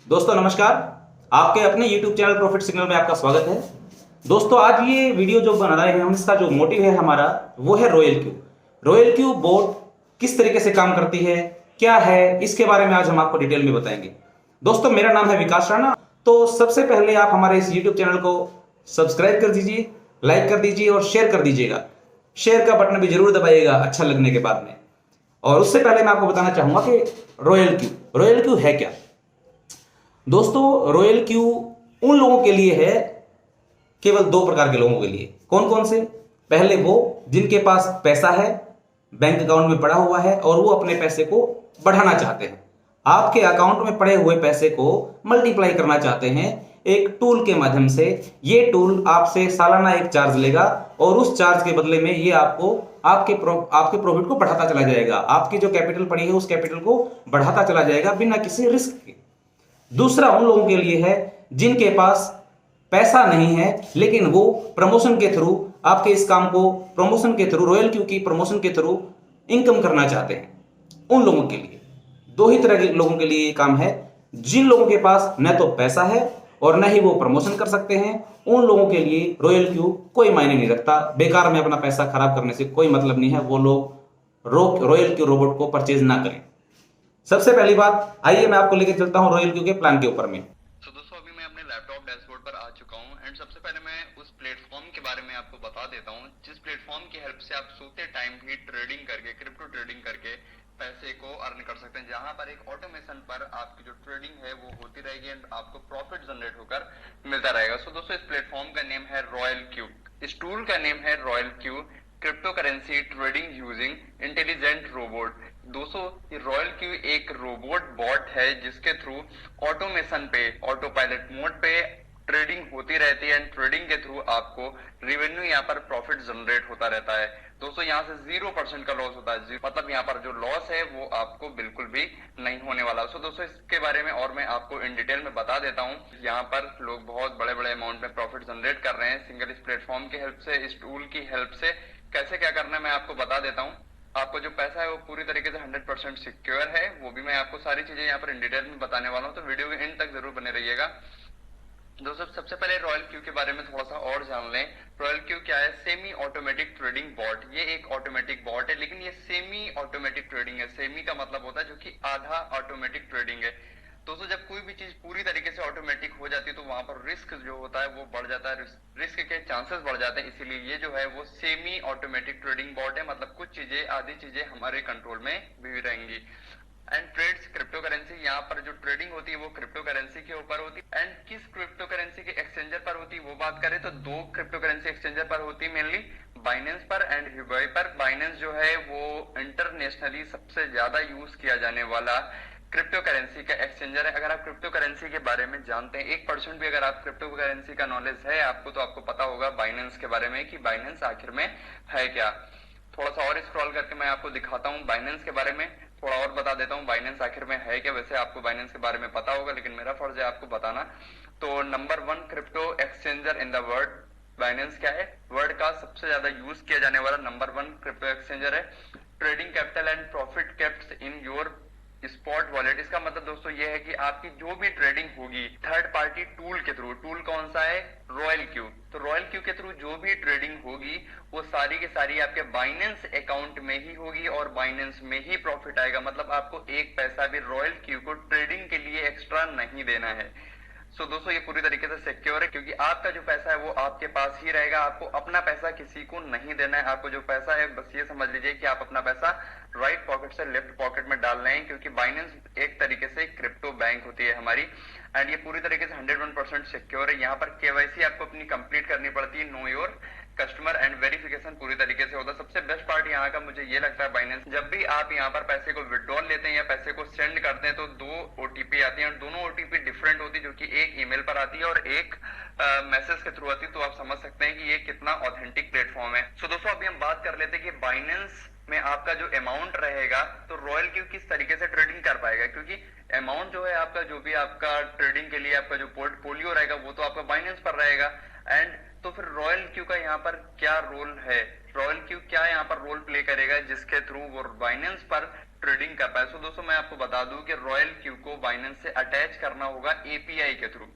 दोस्तों नमस्कार। आपके अपने YouTube चैनल प्रॉफिट सिग्नल में आपका स्वागत है। दोस्तों आज ये वीडियो जो बना रहे हैं हम, इसका जो मोटिव है हमारा वो है royal Q. Royal Q boat किस तरीके से काम करती है, क्या है, इसके बारे में आज हम आपको डिटेल में बताएंगे। दोस्तों मेरा नाम है विकास राणा। तो सबसे पहले आप हमारे इस YouTube चैनल को सब्सक्राइब कर दीजिए, लाइक कर दीजिए और शेयर कर दीजिएगा। शेयर का बटन भी जरूर दबाइएगा अच्छा लगने के बाद में। और उससे पहले मैं आपको बताना चाहूंगा कि रॉयल क्यू है क्या। दोस्तों रॉयल क्यू उन लोगों के लिए है, केवल दो प्रकार के लोगों के लिए। कौन कौन से? पहले वो जिनके पास पैसा है, बैंक अकाउंट में पड़ा हुआ है और वो अपने पैसे को बढ़ाना चाहते हैं। आपके अकाउंट में पड़े हुए पैसे को मल्टीप्लाई करना चाहते हैं एक टूल के माध्यम से। ये टूल आपसे सालाना एक चार्ज लेगा और उस चार्ज के बदले में ये आपको आपके प्रॉफिट को बढ़ाता चला जाएगा। आपकी जो कैपिटल पड़ी है उस कैपिटल को बढ़ाता चला जाएगा बिना किसी रिस्क के। दूसरा उन लोगों के लिए है जिनके पास पैसा नहीं है लेकिन वो प्रमोशन के थ्रू आपके इस काम को प्रमोशन के थ्रू रॉयल क्यू की प्रमोशन के थ्रू इनकम करना चाहते हैं। उन लोगों के लिए दो ही तरह के लोगों के लिए ये काम है। जिन लोगों के पास न तो पैसा है और न ही वो प्रमोशन कर सकते हैं, उन लोगों के लिए रॉयल क्यू कोई मायने नहीं रखता। बेकार में अपना पैसा खराब करने से कोई मतलब नहीं है। वो लोग रॉयल क्यू रोबोट को परचेज ना करें। सबसे पहली बात, आइए मैं आपको लेकर चलता हूं रॉयल क्यू के प्लान के ऊपर में। तो दोस्तों अभी मैं अपने लैपटॉप डैशबोर्ड पर आ चुका हूं एंड सबसे पहले मैं उस प्लेटफॉर्म के बारे में आपको बता देता हूं जिस प्लेटफॉर्म की हेल्प से आप सोते टाइम भी ट्रेडिंग करके क्रिप्टो ट्रेडिंग करके पैसे को अर्न कर सकते हैं, जहां पर एक ऑटोमेशन पर आपकी जो ट्रेडिंग है वो होती रहेगी एंड आपको प्रॉफिट जनरेट होकर मिलता रहेगा। सो दोस्तों इस प्लेटफॉर्म का नेम है रॉयल क्यू, इस टूल का नेम है royal Q crypto currency trading using intelligent robot. दोस्तों ये रॉयल क्यू एक रोबोट बॉट है जिसके थ्रू ऑटोमेशन पे ऑटो पायलट मोड पे ट्रेडिंग होती रहती है एंड ट्रेडिंग के थ्रू आपको रेवेन्यू यहाँ पर प्रॉफिट जनरेट होता रहता है। दोस्तों यहाँ से 0% का लॉस होता है, मतलब यहाँ पर जो लॉस है वो आपको बिल्कुल भी नहीं होने वाला। सो दोस्तों इसके बारे में और मैं आपको इन डिटेल में बता देता हूँ। यहाँ पर लोग बहुत बड़े बड़े अमाउंट में प्रॉफिट जनरेट कर रहे हैं सिंगल इस प्लेटफॉर्म की हेल्प से, इस टूल की हेल्प से। कैसे क्या करना है मैं आपको बता देता हूँ। आपको जो पैसा है वो पूरी तरीके से 100% सिक्योर है, वो भी मैं आपको सारी चीजें यहाँ पर इन डिटेल में बताने वाला हूँ, तो वीडियो के एंड तक जरूर बने रहिएगा। दोस्तों सबसे पहले रॉयल क्यू के बारे में थोड़ा सा और जान लें। रॉयल क्यू क्या है? Semi automatic trading bot. ये एक ऑटोमेटिक बॉट है लेकिन ये सेमी ऑटोमेटिक ट्रेडिंग है। सेमी का मतलब होता है जो कि आधा ऑटोमेटिक ट्रेडिंग है। दोस्तों जब कोई भी चीज पूरी तरीके से ऑटोमेटिक हो जाती है तो वहां पर रिस्क जो होता है वो बढ़ जाता है, रिस्क के चांसेस बढ़ जाते हैं। इसीलिए ये जो है वो सेमी ऑटोमेटिक ट्रेडिंग बॉट है, मतलब कुछ चीजें आधी चीजें हमारे कंट्रोल में भी रहेंगी। एंड ट्रेड्स क्रिप्टो करेंसी, यहाँ पर जो ट्रेडिंग होती है वो क्रिप्टो करेंसी के ऊपर होती है। एंड किस क्रिप्टो करेंसी के एक्सचेंजर पर होती है वो बात करें तो दो क्रिप्टो करेंसी एक्सचेंजर पर होती है, मेनली बाइनेंस पर एंड हिबॉय पर। बाइनेंस जो है वो इंटरनेशनली सबसे ज्यादा यूज किया जाने वाला क्रिप्टो करेंसी का एक्सचेंजर है। अगर आप क्रिप्टो करेंसी के बारे में जानते हैं 1% भी, अगर आप क्रिप्टो करेंसी का नॉलेज है आपको, तो आपको पता होगा बाइनेंस के बारे में कि बाइनेंस आखिर में है क्या। थोड़ा सा और स्क्रॉल करके मैं आपको दिखाता हूँ बाइनेंस के बारे में, थोड़ा और बता देता हूँ बाइनेंस आखिर में है क्या। वैसे आपको बाइनेंस के बारे में पता होगा लेकिन मेरा फर्ज है आपको बताना। तो number 1 crypto exchanger in the world Binance क्या है? वर्ल्ड का सबसे ज्यादा यूज किया जाने वाला नंबर 1 क्रिप्टो एक्सचेंजर है। Trading capital and profit kept in your spot wallet. इसका मतलब दोस्तों ये है कि आपकी जो भी ट्रेडिंग होगी थर्ड पार्टी टूल के थ्रू, टूल कौन सा है? Royal Q. तो रॉयल क्यू के थ्रू जो भी ट्रेडिंग होगी वो सारी की सारी आपके बाइनेंस अकाउंट में ही होगी और बाइनेंस में ही प्रॉफिट आएगा। मतलब आपको एक पैसा भी रॉयल क्यू को ट्रेडिंग के लिए एक्स्ट्रा नहीं देना है। सो दोस्तों ये पूरी तरीके से सिक्योर है क्योंकि आपका जो पैसा है वो आपके पास ही रहेगा। आपको अपना पैसा किसी को नहीं देना है। आपको जो पैसा है बस ये समझ लीजिए कि आप अपना पैसा राइट पॉकेट से लेफ्ट पॉकेट में डाल रहे हैं, क्योंकि बाइनेंस एक तरीके से क्रिप्टो बैंक होती है हमारी एंड ये पूरी तरीके से 101% सिक्योर है। यहाँ पर केवाईसी आपको अपनी कंप्लीट करनी पड़ती है, know your customer and verification पूरी तरीके से होता है। सबसे बेस्ट पार्ट यहाँ का मुझे ये लगता है बाइनेंस, जब भी आप यहाँ पर पैसे को विड्रॉल लेते हैं या पैसे को सेंड करते हैं तो 2 ओटीपी आती है और दोनों ओटीपी डिफरेंट होती है, जो कि एक ईमेल पर आती है और एक मैसेज के थ्रू आती है। तो आप समझ सकते हैं कि ये कितना ऑथेंटिक प्लेटफॉर्म है। सो दोस्तों अभी हम बात कर लेते हैं कि बाइनेंस में आपका जो अमाउंट रहेगा तो रॉयल क्यू किस तरीके से ट्रेडिंग कर पाएगा, क्योंकि अमाउंट जो है आपका जो भी आपका ट्रेडिंग के लिए आपका जो पोर्टफोलियो रहेगा वो तो आपका बाइनेंस पर रहेगा। एंड तो फिर रॉयल क्यू का यहाँ पर क्या रोल है? रॉयल क्यू क्या यहाँ पर रोल प्ले करेगा जिसके थ्रू वो बाइनेंस पर ट्रेडिंग कर पाए। सो दोस्तों मैं आपको बता दूं कि रॉयल क्यू को बाइनेंस से अटैच करना होगा एपीआई के थ्रू।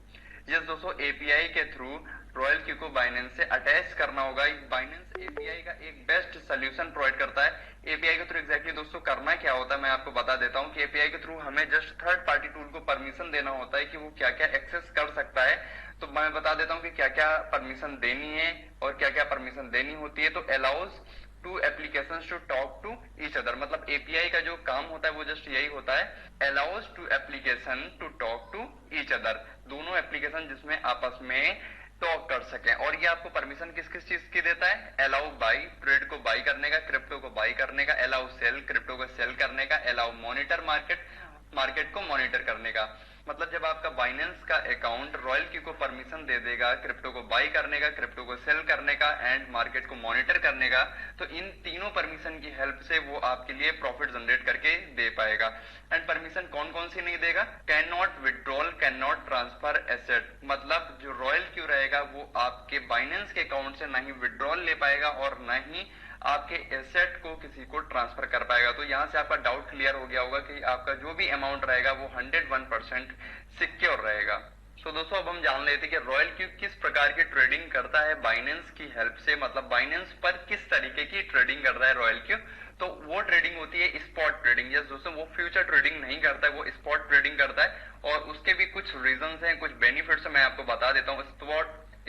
यस दोस्तों, एपीआई के थ्रू रॉयल क्यू को बाइनेंस से अटैच करना होगा। बाइनेंस एपीआई का एक बेस्ट सोल्यूशन प्रोवाइड करता है। एपीआई के थ्रू एग्जैक्टली दोस्तों करना क्या होता है मैं आपको बता देता हूं कि एपीआई के थ्रू हमें जस्ट थर्ड पार्टी टूल को परमिशन देना होता है कि वो क्या क्या एक्सेस कर सकता है। तो मैं बता देता हूं कि क्या क्या परमिशन देनी है और क्या क्या परमिशन देनी होती है। तो allows to applications to talk to each other, मतलब एपीआई का जो काम होता है वो जस्ट यही होता है, allows to application to talk to each other, दोनों एप्लीकेशन जिसमें आपस में टॉक कर सकें। और ये आपको परमिशन किस किस चीज की देता है, अलाउ बाई, ट्रेड को बाई करने का, क्रिप्टो को बाई करने का, अलाउ सेल, क्रिप्टो को सेल करने का, अलाउ मॉनिटर मार्केट, मार्केट को मॉनिटर करने का। मतलब जब आपका बाइनेंस का अकाउंट रॉयल क्यू को परमिशन दे देगा क्रिप्टो को बाई करने का, क्रिप्टो को सेल करने का एंड मार्केट को मॉनिटर करने का, तो इन तीनों परमिशन की हेल्प से वो आपके लिए प्रॉफिट जनरेट करके दे पाएगा। एंड परमिशन कौन कौन सी नहीं देगा, can not withdrawal, can not transfer asset, मतलब जो रॉयल क्यू रहेगा वो आपके बाइनेंस के अकाउंट से नहीं विड्रॉल ले पाएगा और न ही आपके एसेट को किसी को ट्रांसफर कर पाएगा। तो यहां से आपका डाउट क्लियर हो गया होगा कि आपका जो भी अमाउंट रहेगा वो 101% सिक्योर रहेगा। तो दोस्तों अब हम जान लेते हैं कि रॉयल क्यू किस प्रकार की ट्रेडिंग करता है बाइनेंस की हेल्प से, मतलब बाइनेंस पर किस तरीके की ट्रेडिंग कर रहा है रॉयल क्यू। तो वो ट्रेडिंग होती है स्पॉट ट्रेडिंग। यस दोस्तों, वो फ्यूचर ट्रेडिंग नहीं करता है, वो स्पॉट ट्रेडिंग करता है और उसके भी कुछ रीजंस हैं, कुछ बेनिफिट्स मैं आपको बता देता हूँ।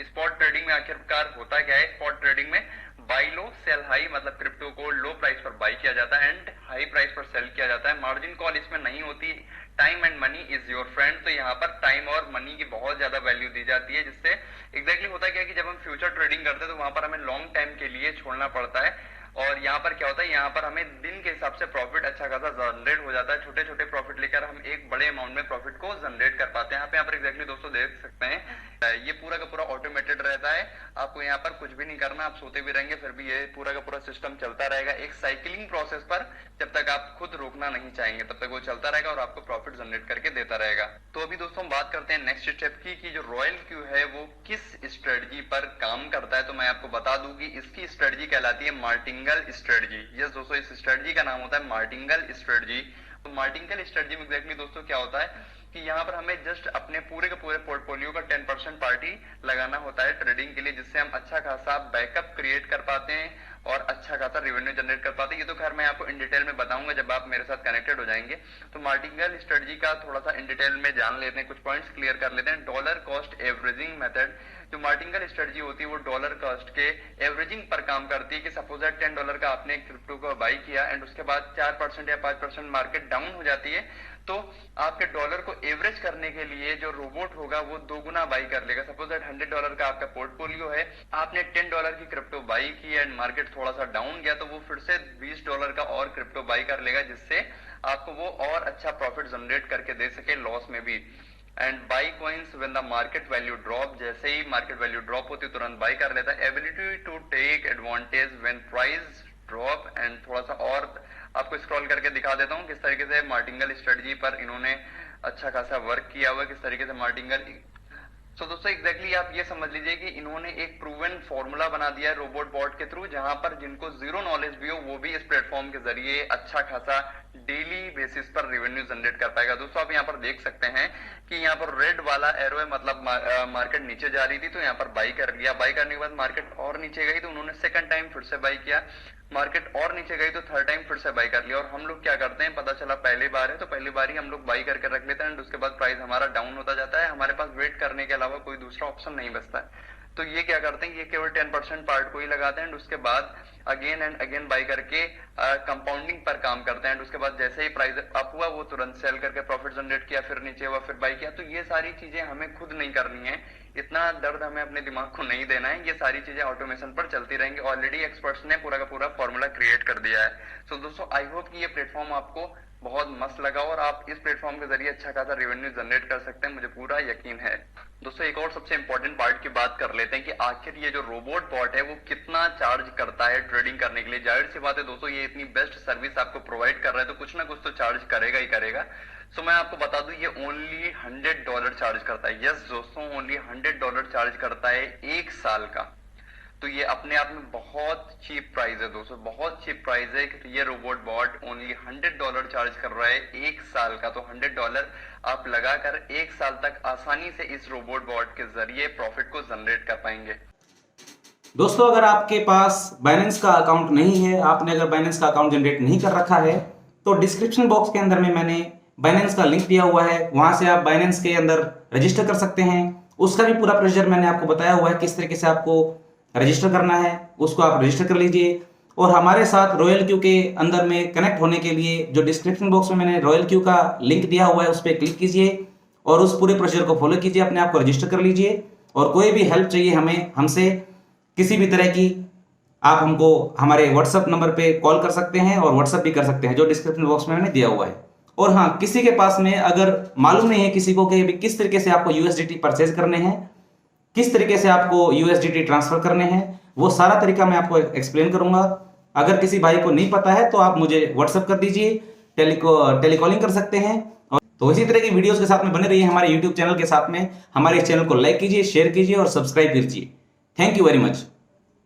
स्पॉट ट्रेडिंग में आखिरकार होता क्या है, स्पॉट ट्रेडिंग में बाई लो सेल हाई, मतलब क्रिप्टो को लो प्राइस पर बाई किया जाता है एंड हाई प्राइस पर सेल किया जाता है। मार्जिन कॉल इसमें नहीं होती, time and money is your friend. तो यहाँ पर टाइम और मनी की बहुत ज्यादा वैल्यू दी जाती है, जिससे एग्जैक्टली होता क्या है कि जब हम फ्यूचर ट्रेडिंग करते हैं तो वहां पर हमें लॉन्ग टाइम के लिए छोड़ना पड़ता है। और यहाँ पर क्या होता है, यहाँ पर हमें दिन के हिसाब से प्रॉफिट अच्छा खासा जनरेट हो जाता है। छोटे छोटे प्रॉफिट लेकर हम एक बड़े अमाउंट में प्रॉफिट को जनरेट कर पाते हैं। यहाँ पर एग्जैक्टली दोस्तों देख सकते हैं ये पूरा का पूरा ऑटोमेटेड रहता है, आपको यहाँ पर कुछ भी नहीं करना, आप सोते भी रहेंगे फिर भी ये पूरा का पूरा सिस्टम चलता रहेगा एक साइकिलिंग प्रोसेस पर। जब तक आप खुद रोकना नहीं चाहेंगे तब तक वो चलता रहेगा और आपको प्रॉफिट जनरेट करके देता रहेगा। तो अभी दोस्तों हम बात करते हैं नेक्स्ट स्टेप की कि जो रॉयल क्यू है वो किस स्ट्रेटजी पर काम करता है। तो मैं आपको बता दूं कि इसकी स्ट्रेटजी कहलाती है मार्टिंगल स्ट्रेटजी। यस दोस्तों, इस स्ट्रेटजी का नाम होता है मार्टिंगल स्ट्रेटजी। तो मार्टिंगल स्ट्रेटजी में एग्जैक्टली दोस्तों क्या होता है कि यहाँ पर हमें जस्ट अपने पूरे के पूरे पोर्टफोलियो का 10% पार्टी लगाना होता है ट्रेडिंग के लिए, जिससे हम अच्छा खासा बैकअप क्रिएट कर पाते हैं और अच्छा खासा रेवेन्यू जनरेट कर पाते हैं। ये तो खैर मैं आपको इन डिटेल में बताऊंगा जब आप मेरे साथ कनेक्टेड हो जाएंगे। तो मार्टिंगल स्ट्रेटजी का थोड़ा सा इन डिटेल में जान लेते हैं, कुछ पॉइंट्स क्लियर कर लेते हैं। डॉलर कॉस्ट एवरेजिंग मेथड, जो मार्टिंगल स्ट्रेटजी होती है वो डॉलर कॉस्ट के एवरेजिंग पर काम करती है कि सपोज दैट $10 का आपने क्रिप्टो को बाई किया एंड उसके बाद 4% या 5% मार्केट डाउन हो जाती है, तो आपके डॉलर को एवरेज करने के लिए जो रोबोट होगा वो 2 गुना बाई कर लेगा। सपोज दैट $100 का आपका पोर्टफोलियो है, आपने $10 की क्रिप्टो बाई की एंड मार्केट थोड़ा सा डाउन गया तो वो फिर से $20 का और क्रिप्टो बाई कर लेगा, जिससे आपको वो और अच्छा प्रॉफिट जनरेट करके दे सके लॉस में भी। And by coins when the market value drop, जैसे ही मार्केट वैल्यू ड्रॉप होती है तुरंत बाई कर लेता है। Ability to take advantage when price drop, and थोड़ा सा और आपको स्क्रॉल करके दिखा देता हूँ किस तरीके से मार्टिंगल स्ट्रेटजी पर इन्होंने अच्छा खासा वर्क किया हुआ है, किस तरीके से मार्टिंगल। तो दोस्तों एग्जैक्टली आप ये समझ लीजिए कि इन्होंने एक प्रूवन फॉर्मूला बना दिया है रोबोट बॉट के थ्रू, जहां पर जिनको जीरो नॉलेज भी हो वो भी इस प्लेटफॉर्म के जरिए अच्छा खासा डेली बेसिस पर रेवेन्यू जनरेट कर पाएगा। दोस्तों आप यहाँ पर देख सकते हैं कि यहाँ पर रेड वाला एरो है, मतलब मार्केट नीचे जा रही थी तो यहाँ पर बाई कर लिया, बाई करने के बाद मार्केट और नीचे गई तो उन्होंने सेकंड टाइम फिर से बाई किया, मार्केट और नीचे गई तो थर्ड टाइम फिर से बाई कर लिया। और हम लोग क्या करते हैं, पता चला पहली बार है तो पहली बार ही हम लोग बाई करके रख लेते हैं एंड उसके बाद प्राइस हमारा डाउन होता जाता है, हमारे पास वेट करने के अलावा कोई दूसरा ऑप्शन नहीं बचता है। तो ये क्या करते हैं, ये केवल 10% पार्ट को ही लगाते हैं एंड उसके बाद अगेन एंड अगेन बाई करके कंपाउंडिंग पर काम करते हैं एंड उसके बाद जैसे ही प्राइस अप हुआ वो तुरंत सेल करके प्रॉफिट जनरेट किया, फिर नीचे हुआ फिर बाई किया। तो ये सारी चीजें हमें खुद नहीं करनी है, इतना दर्द हमें अपने दिमाग को नहीं देना है, ये सारी चीजें ऑटोमेशन पर चलती रहेंगी। ऑलरेडी एक्सपर्ट्स ने पूरा का पूरा फॉर्मूला क्रिएट कर दिया है। तो दोस्तों आई होप कि ये प्लेटफॉर्म आपको बहुत मस्त लगा और आप इस प्लेटफॉर्म के जरिए अच्छा खासा रेवेन्यू जनरेट कर सकते हैं, मुझे पूरा यकीन है। दोस्तों एक और सबसे इंपॉर्टेंट पार्ट की बात कर लेते हैं कि आखिर ये जो रोबोट बॉट है वो कितना चार्ज करता है ट्रेडिंग करने के लिए। जाहिर सी बात है दोस्तों, ये इतनी बेस्ट सर्विस आपको प्रोवाइड कर रहा है तो कुछ ना कुछ तो चार्ज करेगा ही करेगा। सो मैं आपको बता दूं ये ओनली $100 चार्ज करता है। यस दोस्तों, ओनली $100 चार्ज करता है 1 साल का। तो ये अपने आप में बहुत चीप प्राइस है दोस्तों, बहुत चीप प्राइस है कि ये रोबोट बॉट ओनली $100 चार्ज कर रहा है 1 साल का। तो $100 आप लगाकर 1 साल तक आसानी से इस रोबोट बॉट के जरिए प्रॉफिट को जनरेट कर पाएंगे। दोस्तों अगर आपके पास बाइनेंस का अकाउंट नहीं है, आपने अगर बाइनेंस का अकाउंट जनरेट नहीं कर रखा है, तो डिस्क्रिप्शन बॉक्स के अंदर में मैंने बाइनेंस का लिंक दिया हुआ है, वहां से आप बाइनेंस के अंदर रजिस्टर कर सकते हैं। उसका भी पूरा प्रोसीजर मैंने आपको बताया हुआ है, किस तरीके से आपको रजिस्टर करना है, उसको आप रजिस्टर कर लीजिए। और हमारे साथ रॉयल क्यू के अंदर में कनेक्ट होने के लिए जो डिस्क्रिप्शन बॉक्स में मैंने रॉयल क्यू का लिंक दिया हुआ है उस पर क्लिक कीजिए और उस पूरे प्रोसीजर को फॉलो कीजिए, अपने आप को रजिस्टर कर लीजिए। और कोई भी हेल्प चाहिए हमें, हमसे किसी भी तरह की, आप हमको हमारे व्हाट्सएप नंबर पे कॉल कर सकते हैं और व्हाट्सएप भी कर सकते हैं जो डिस्क्रिप्शन बॉक्स में मैंने दिया हुआ है। और हाँ, किसी के पास में अगर मालूम नहीं है किसी को कि किस तरीके से आपको यूएसडीटी परचेज करने हैं, किस तरीके से आपको यूएसडीटी ट्रांसफर करने हैं, वो सारा तरीका मैं आपको एक्सप्लेन करूंगा। अगर किसी भाई को नहीं पता है तो आप मुझे व्हाट्सएप कर दीजिए, टेलीकॉलिंग कर सकते हैं। तो इसी तरह की वीडियोस के साथ में बने रहिए हमारे यूट्यूब चैनल के साथ में। हमारे इस चैनल को लाइक कीजिए, शेयर कीजिए और सब्सक्राइब कीजिए। Thank you very much.